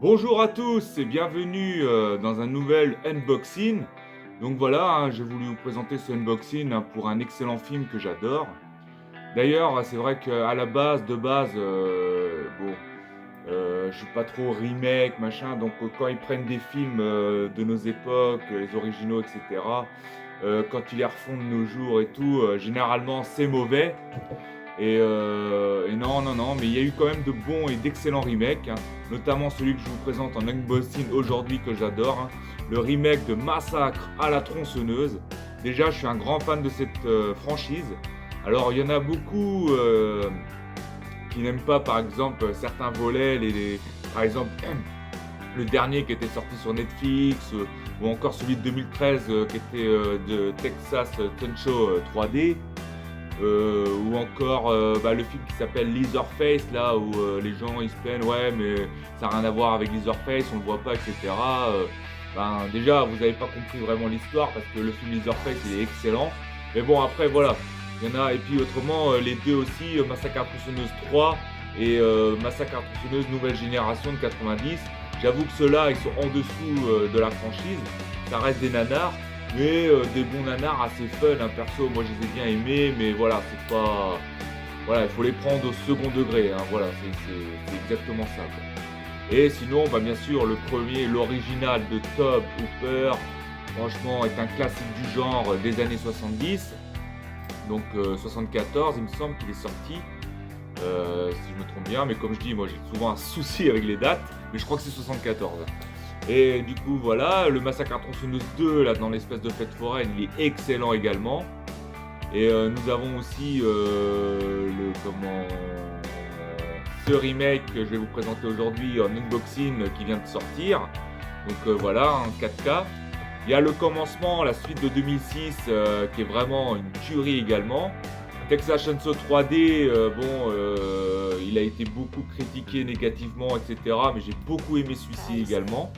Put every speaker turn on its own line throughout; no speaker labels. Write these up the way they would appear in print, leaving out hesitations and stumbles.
Bonjour à tous et bienvenue dans un nouvel unboxing. Donc voilà, j'ai voulu vous présenter ce unboxing pour un excellent film que j'adore. D'ailleurs, c'est vrai qu'à la base, je suis pas trop remake, machin, donc quand ils prennent des films de nos époques, les originaux, etc., quand ils les refont de nos jours et tout, généralement c'est mauvais. Et non, non, non, mais il y a eu quand même de bons et d'excellents remakes, notamment celui que je vous présente en unboxing aujourd'hui que j'adore, le remake de Massacre à la tronçonneuse. Déjà, je suis un grand fan de cette franchise. Alors, il y en a beaucoup qui n'aiment pas, par exemple, certains volets, par exemple, le dernier qui était sorti sur Netflix, ou encore celui de 2013 qui était de Texas Chainsaw 3D. Ou encore le film qui s'appelle Leatherface, là où les gens ils se plaignent, ouais, mais ça n'a rien à voir avec Leatherface, on le voit pas, etc. Déjà, vous n'avez pas compris vraiment l'histoire parce que le film Leatherface il est excellent. Mais bon, après, voilà, il y en a, et puis autrement, les deux aussi, Massacre à la tronçonneuse 3 et Massacre à la tronçonneuse nouvelle génération de 90. J'avoue que ceux-là, ils sont en dessous de la franchise, ça reste des nanars. Mais des bons nanars assez fun, perso, moi je les ai bien aimés, mais voilà, c'est pas... Voilà, il faut les prendre au second degré, voilà, c'est exactement ça, quoi. Et sinon, bien sûr, le premier, l'original de Tobe Hooper, franchement, est un classique du genre des années 70, donc 74, il me semble qu'il est sorti, si je me trompe bien, mais comme je dis, moi j'ai souvent un souci avec les dates, mais je crois que c'est 74. Et du coup, voilà, le Massacre à la tronçonneuse 2, là, dans l'espèce de fête foraine, il est excellent également. Et nous avons aussi ce remake que je vais vous présenter aujourd'hui en unboxing qui vient de sortir. Donc voilà, en 4K. Il y a le commencement, la suite de 2006, qui est vraiment une tuerie également. Texas Chainsaw 3D, il a été beaucoup critiqué négativement, etc. Mais j'ai beaucoup aimé celui-ci également.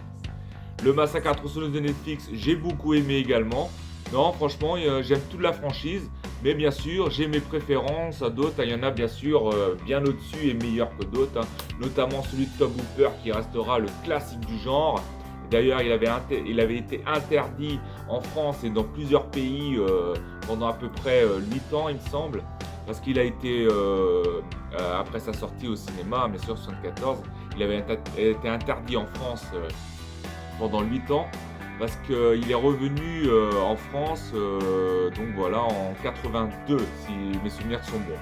Le Massacre à la tronçonneuse de Netflix, j'ai beaucoup aimé également. Non, franchement, j'aime toute la franchise. Mais bien sûr, j'ai mes préférences à d'autres. Il y en a bien sûr bien au-dessus et meilleurs que d'autres. Notamment celui de Tobe Hooper qui restera le classique du genre. D'ailleurs, il avait été interdit en France et dans plusieurs pays pendant à peu près 8 ans, il me semble. Parce qu'il a été, après sa sortie au cinéma, bien sûr, 74, il avait été interdit en France pendant 8 ans parce qu'il est revenu en France donc voilà en 82 si mes souvenirs sont bons.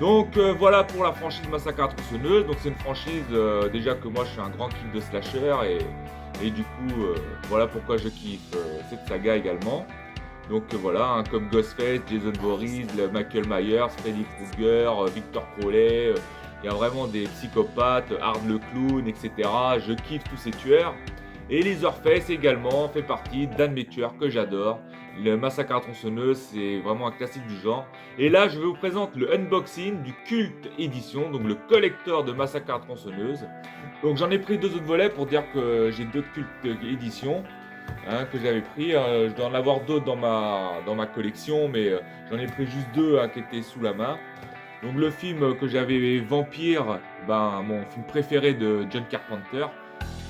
Donc voilà pour la franchise Massacre à la tronçonneuse. Donc c'est une franchise déjà que moi je suis un grand kiff de slasher et du coup voilà pourquoi je kiffe cette saga également. Donc voilà, comme Ghostface, Jason Voorhees, Michael Myers, Freddy Krueger, Victor Crowley, il y a vraiment des psychopathes, Hard le clown, etc. Je kiffe tous ces tueurs. Et Leatherface également fait partie d'un de mes tueurs que j'adore. Le Massacre à la tronçonneuse, c'est vraiment un classique du genre. Et là, je vous présente le unboxing du Cult Edition, donc le collector de Massacre à la tronçonneuse. Donc j'en ai pris 2 autres volets pour dire que j'ai 2 Cult Edition que j'avais pris. Je dois en avoir d'autres dans ma collection, mais j'en ai pris juste 2 qui étaient sous la main. Donc le film que j'avais, Vampire, mon film préféré de John Carpenter.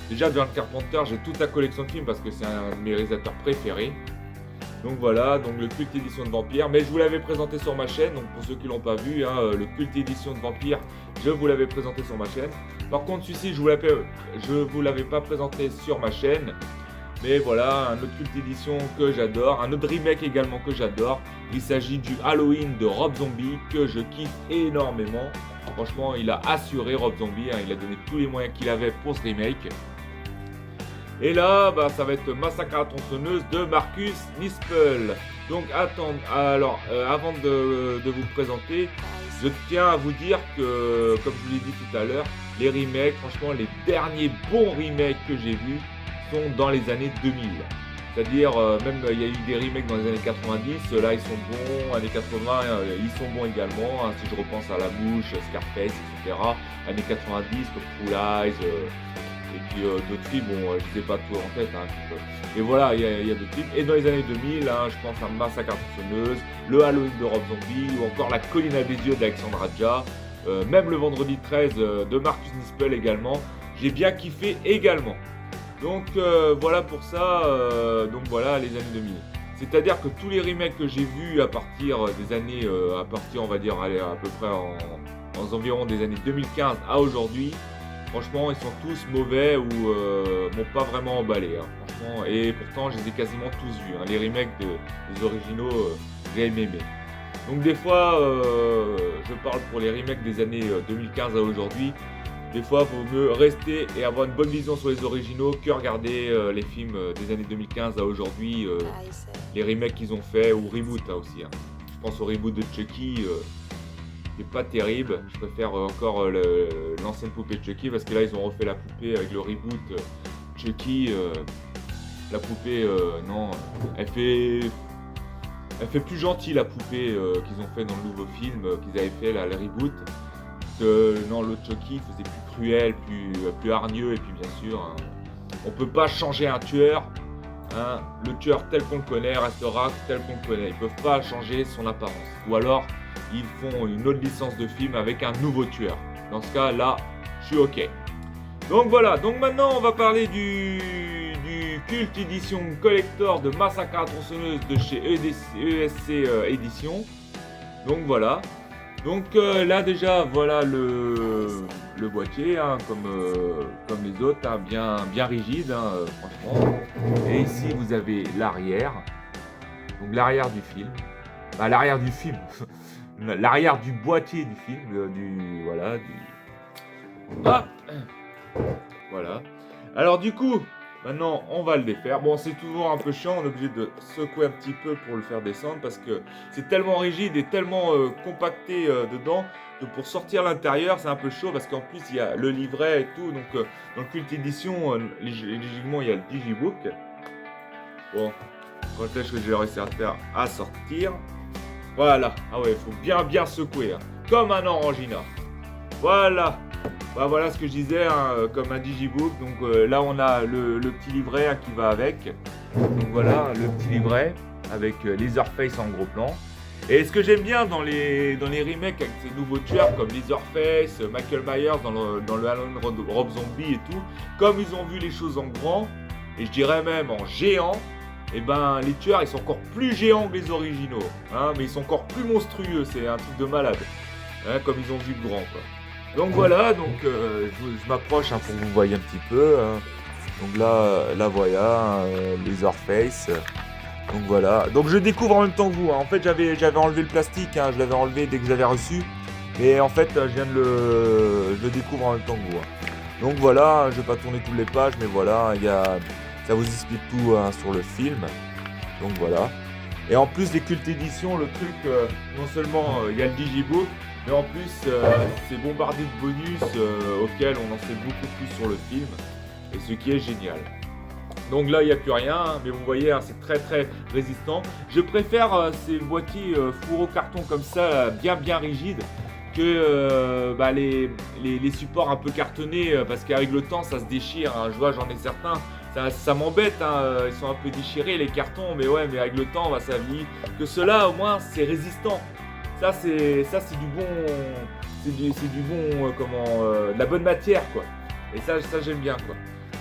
Déjà, John Carpenter, j'ai toute la collection de films parce que c'est un de mes réalisateurs préférés. Donc voilà, donc le Cult Edition de Vampire. Mais je vous l'avais présenté sur ma chaîne, donc pour ceux qui ne l'ont pas vu, le Cult Edition de Vampire, je vous l'avais présenté sur ma chaîne. Par contre, celui-ci, je vous l'avais pas présenté sur ma chaîne. Mais voilà, un autre Cult Edition que j'adore, un autre remake également que j'adore. Il s'agit du Halloween de Rob Zombie que je kiffe énormément. Franchement, il a assuré Rob Zombie, il a donné tous les moyens qu'il avait pour ce remake. Et là, ça va être Massacre à la tronçonneuse de Marcus Nispel. Donc avant de vous présenter, je tiens à vous dire que, comme je vous l'ai dit tout à l'heure, les remakes, franchement, les derniers bons remakes que j'ai vus sont dans les années 2000. C'est-à-dire, même il y a eu des remakes dans les années 90, ceux-là ils sont bons, années 80 ils sont bons également, si je repense à La Mouche, Scarface, etc. Années 90 comme True Lies, et puis d'autres films, bon, je ne sais pas tout en tête. Et voilà, il y a d'autres films. Et dans les années 2000, je pense à Massacre à la tronçonneuse, le Halloween de Rob Zombie, ou encore La colline à des yeux d'Alexandre Aja, même le vendredi 13 de Marcus Nispel également. j'ai bien kiffé également. Donc voilà pour ça, donc voilà les années 2000. C'est-à-dire que tous les remakes que j'ai vus à partir des années, à partir on va dire allez, à peu près en environ des années 2015 à aujourd'hui, franchement ils sont tous mauvais ou m'ont pas vraiment emballé, hein, franchement. Et pourtant je les ai quasiment tous vus, hein, les remakes des originaux, j'ai aimé. Donc des fois, je parle pour les remakes des années 2015 à aujourd'hui. Des fois, il vaut mieux rester et avoir une bonne vision sur les originaux que regarder les films des années 2015 à aujourd'hui, les remakes qu'ils ont fait ou reboot hein, aussi. Hein. Je pense au reboot de Chucky, qui est pas terrible. Je préfère encore l'ancienne poupée de Chucky parce que là, ils ont refait la poupée avec le reboot Chucky. La poupée, non, elle fait plus gentille la poupée qu'ils ont fait dans le nouveau film qu'ils avaient fait là, le reboot. Non, l'autre Chucky faisait plus cruel, plus hargneux, et puis bien sûr, hein, on peut pas changer un tueur. Hein, le tueur tel qu'on le connaît restera tel qu'on le connaît. Ils peuvent pas changer son apparence. Ou alors, ils font une autre licence de film avec un nouveau tueur. Dans ce cas, là, je suis ok. Donc voilà, donc maintenant, on va parler du Cult Edition Collector de Massacre à la tronçonneuse de chez ESC Édition. Donc voilà. Donc là déjà voilà le boîtier hein, comme les autres hein, bien rigide hein, franchement. Et ici vous avez l'arrière, donc l'arrière du film, l'arrière du film, l'arrière du boîtier du film, voilà. Alors du coup maintenant on va le défaire. Bon c'est toujours un peu chiant, on est obligé de secouer un petit peu pour le faire descendre parce que c'est tellement rigide et tellement compacté dedans que pour sortir l'intérieur c'est un peu chaud parce qu'en plus il y a le livret et tout. Donc dans le Cult Edition, légitimement il y a le Digibook. Bon, quand est-ce que je vais réussir à sortir? Voilà, ah ouais, il faut bien secouer, hein. Comme un orangina. Voilà. Bah voilà ce que je disais, hein, comme un digibook. Donc là on a le petit livret hein, qui va avec. Donc voilà le petit livret avec Leatherface en gros plan. Et ce que j'aime bien dans les remakes avec ces nouveaux tueurs comme Leatherface, Michael Myers dans le Halloween Rob Zombie et tout, comme ils ont vu les choses en grand et je dirais même en géant, et ben les tueurs ils sont encore plus géants que les originaux, hein, mais ils sont encore plus monstrueux, c'est un truc de malade, hein, comme ils ont vu de grand quoi. Donc voilà, donc je m'approche hein, pour que vous voyez un petit peu. Hein. Donc là voilà, Leatherface. Donc voilà. Donc je découvre en même temps que vous. Hein. En fait, j'avais enlevé le plastique, hein, je l'avais enlevé dès que je l'avais reçu. Mais en fait, je le découvre en même temps que vous. Hein. Donc voilà, je vais pas tourner toutes les pages, mais voilà, ça vous explique tout hein, sur le film. Donc voilà. Et en plus, les Cult Edition, le truc, non seulement il y a le Digibook, mais en plus, c'est bombardé de bonus auxquels on en sait beaucoup plus sur le film, et ce qui est génial. Donc là, il n'y a plus rien, hein, mais vous voyez, hein, c'est très résistant. Je préfère ces boîtiers fourreau carton comme ça, bien rigides, que les supports un peu cartonnés, parce qu'avec le temps, ça se déchire. Hein. Je vois, j'en ai certains, ça m'embête, hein, ils sont un peu déchirés les cartons, mais ouais, mais avec le temps, ça vieillit. Que cela, au moins, c'est résistant. Ça c'est du bon, de la bonne matière quoi. Et ça j'aime bien quoi.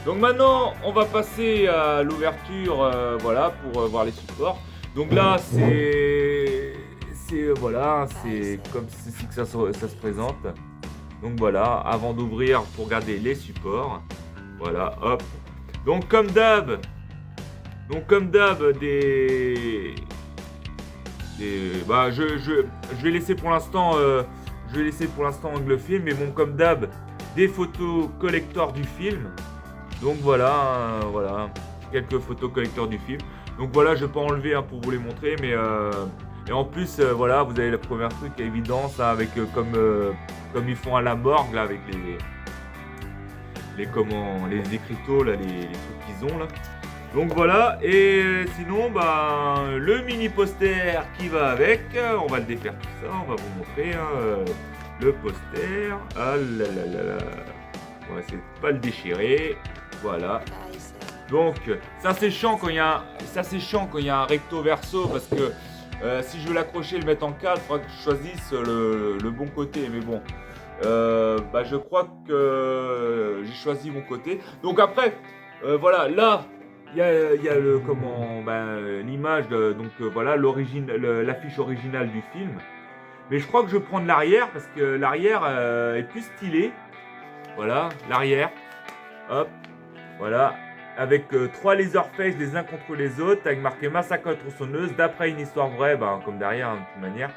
Donc maintenant on va passer à l'ouverture, voilà pour voir les supports. Donc là c'est comme ceci que ça se présente. Donc voilà, avant d'ouvrir pour regarder les supports, voilà hop. Donc comme d'hab je vais laisser pour l'instant angle film, mais bon comme d'hab des photos collector du film. Donc voilà, quelques photos collector du film. Donc voilà, je vais pas enlever hein, pour vous les montrer, mais et en plus voilà, vous avez le premier truc à évidence hein, avec comme ils font à la morgue là avec les écriteaux là, les trucs qu'ils ont là. Donc voilà, et sinon, le mini poster qui va avec, on va le défaire tout ça, on va vous montrer hein, le poster. Ah là là là là, on va essayer de pas le déchirer, voilà. Donc, ça c'est chiant quand il y a un recto verso parce que si je veux l'accrocher et le mettre en cadre, il faudra que je choisisse le bon côté, mais bon. bah, je crois que j'ai choisi mon côté. Donc après, voilà, là, il y a le comment, ben, l'image de donc voilà, l'affiche originale du film. Mais je crois que je vais prendre l'arrière parce que l'arrière, est plus stylé. Voilà, l'arrière, hop, voilà, avec 3 Leatherface les uns contre les autres, avec marqué Massacre à la tronçonneuse, d'après une histoire vraie, ben, comme derrière, hein, de toute manière.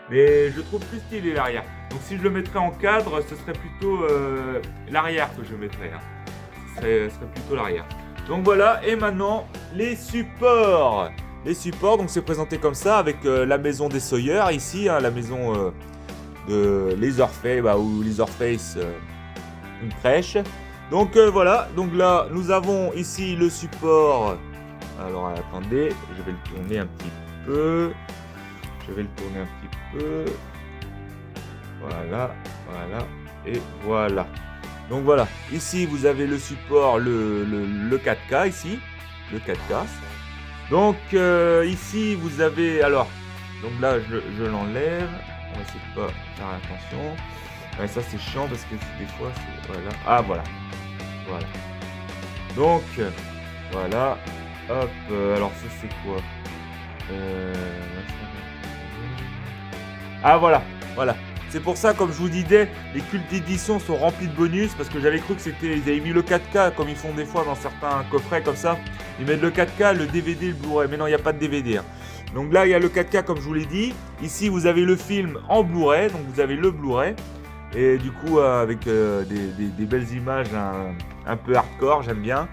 Mais je trouve plus stylé l'arrière. Donc si je le mettrais en cadre, ce serait plutôt l'arrière que je mettrais, hein. Ce serait plutôt l'arrière. Donc voilà, et maintenant, les supports. Les supports, donc c'est présenté comme ça, avec la maison des Sawyer, ici, hein, la maison de Leatherface, bah, ou Leatherface, une crèche. Donc voilà, donc là, nous avons ici le support. Alors attendez, je vais le tourner un petit peu. Voilà, voilà, et voilà. Donc voilà, ici vous avez le support, le 4K ici, le 4K. Donc ici vous avez, alors, donc là je l'enlève, on va essayer de pas faire attention. Ouais, ça c'est chiant parce que des fois c'est, voilà, ah voilà, voilà. Donc voilà, hop, alors ça c'est quoi? Ah voilà, voilà. C'est pour ça, comme je vous disais, les cultes d'édition sont remplis de bonus parce que j'avais cru que c'était, ils avaient mis le 4K comme ils font des fois dans certains coffrets comme ça. Ils mettent le 4K, le DVD, le Blu-ray. Mais non, il n'y a pas de DVD. Hein. Donc là, il y a le 4K comme je vous l'ai dit. Ici, vous avez le film en Blu-ray. Donc vous avez le Blu-ray. Et du coup, avec des belles images un peu hardcore, j'aime bien.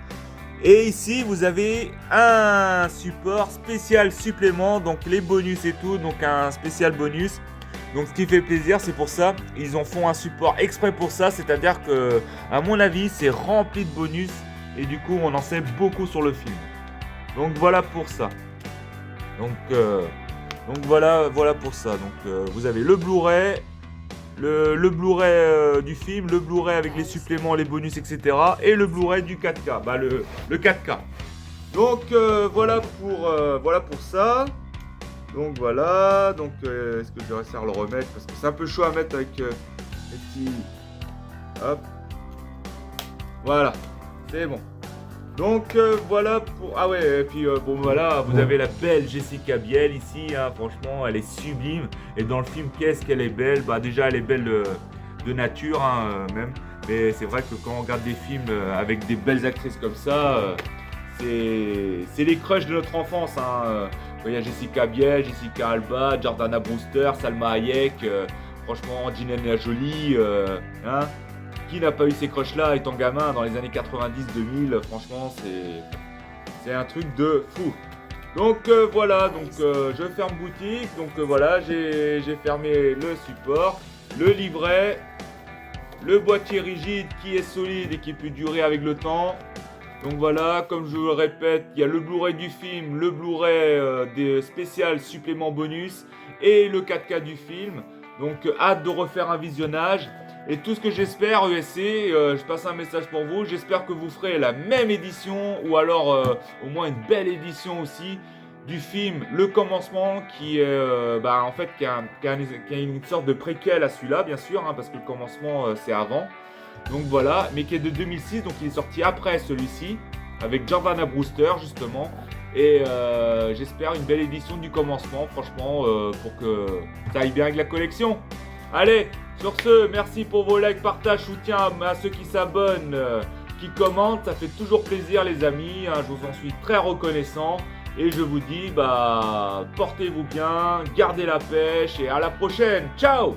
Et ici, vous avez un support spécial supplément. Donc les bonus et tout. Donc un spécial bonus. Donc ce qui fait plaisir, c'est pour ça, ils en font un support exprès pour ça, c'est-à-dire que, à mon avis, c'est rempli de bonus et du coup, on en sait beaucoup sur le film. Donc voilà pour ça. Donc voilà pour ça. Donc vous avez le Blu-ray, le Blu-ray du film, le Blu-ray avec les suppléments, les bonus, etc. Et le Blu-ray du 4K, bah le 4K. Donc voilà pour ça. Donc voilà, donc est-ce que je vais réussir à le remettre parce que c'est un peu chaud à mettre avec les petits... Hop. Voilà, c'est bon. Donc voilà pour... Ah ouais, et puis bon voilà, vous avez la belle Jessica Biel ici, hein, franchement, elle est sublime. Et dans le film, qu'est-ce qu'elle est belle. Bah déjà, elle est belle de nature, hein, même. Mais c'est vrai que quand on regarde des films avec des belles actrices comme ça, c'est les crushs de notre enfance, hein. Il y a Jessica Biel, Jessica Alba, Jordana Brewster, Salma Hayek, franchement, Angelina Jolie, hein. Qui n'a pas eu ces crushs-là étant gamin dans les années 90-2000, franchement, c'est un truc de fou. Donc voilà, donc je ferme boutique, donc voilà, j'ai fermé le support, le livret, le boîtier rigide qui est solide et qui peut durer avec le temps. Donc voilà, comme je vous le répète, il y a le Blu-ray du film, le Blu-ray des spéciales suppléments bonus et le 4K du film. Donc hâte de refaire un visionnage. Et tout ce que j'espère, ESC, je passe un message pour vous. J'espère que vous ferez la même édition ou alors au moins une belle édition aussi du film Le Commencement qui est en fait qui a une sorte de préquel à celui-là, bien sûr, hein, parce que Le Commencement c'est avant. Donc voilà, mais qui est de 2006, donc il est sorti après celui-ci, avec Jordana Brewster justement. Et j'espère une belle édition du Commencement, franchement, pour que ça aille bien avec la collection. Allez, sur ce, merci pour vos likes, partages, soutien à ceux qui s'abonnent, qui commentent. Ça fait toujours plaisir les amis, hein, je vous en suis très reconnaissant. Et je vous dis, portez-vous bien, gardez la pêche et à la prochaine. Ciao!